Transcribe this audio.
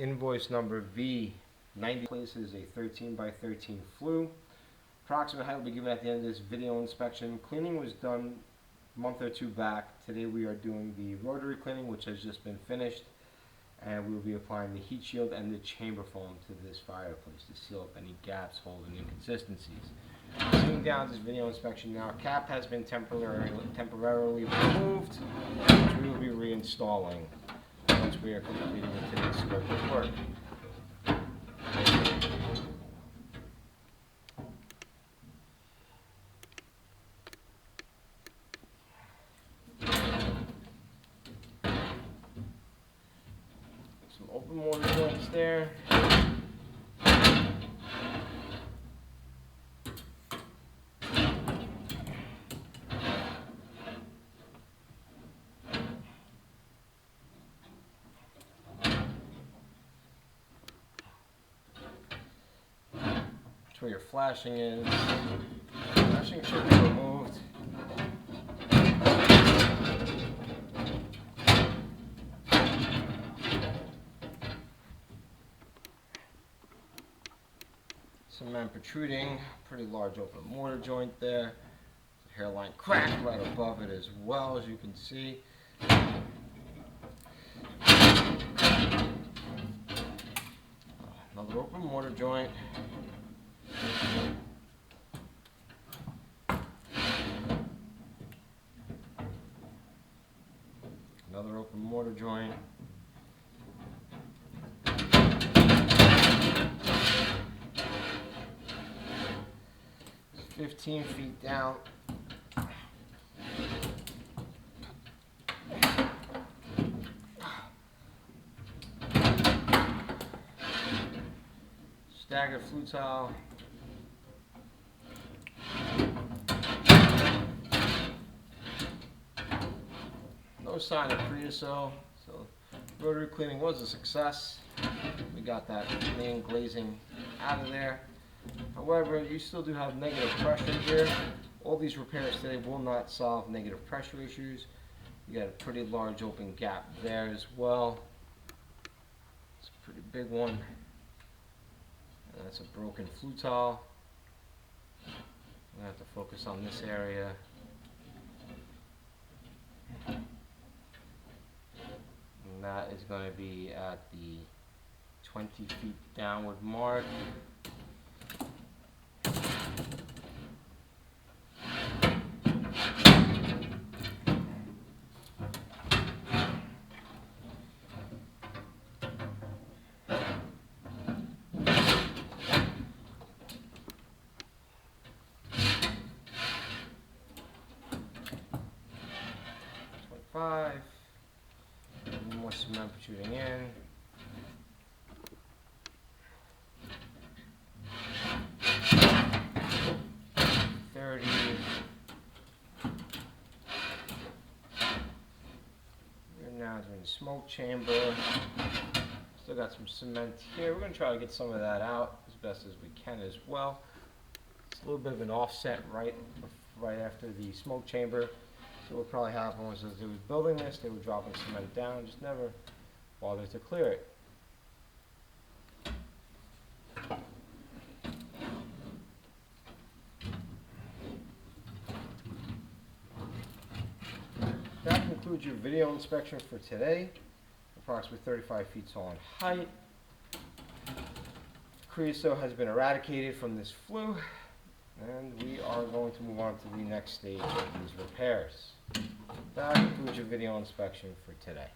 Invoice number V90 is a 13 by 13 flue. Approximate height will be given at the end of this video inspection. Cleaning was done a month or two back. Today we are doing the rotary cleaning, which has just been finished, and we will be applying the heat shield and the chamber foam to this fireplace to seal up any gaps, holes, and inconsistencies. Sitting down this video inspection now, cap has been temporarily removed, which we will be reinstalling once we are completed with today's scope of work. Some open mortar joints there. Where your flashing is. Flashing should be removed. Cement protruding, pretty large open mortar joint there. Hairline crack right above it as well, as you can see. Another open mortar joint. Another open mortar joint. It's 15 feet down. Staggered flue tile. No sign of creosote, so rotary cleaning was a success. We got that main glazing out of there. However, you still do have negative pressure here. All these repairs today will not solve negative pressure issues. You got a pretty large open gap there as well. It's a pretty big one. And that's a broken flue tile. I'm going to have to focus on this area. And that is going to be at the 20 feet downward mark. More cement protruding in. 30. We're now doing the smoke chamber. Still got some cement here. We're going to try to get some of that out as best as we can as well. It's a little bit of an offset right after the smoke chamber. So what probably happened was as they were building this, they were dropping cement down, just never bothered to clear it. That concludes your video inspection for today. Approximately 35 feet tall in height. Creosote has been eradicated from this flue, and we are going to move on to the next stage of these repairs. That concludes your video inspection for today.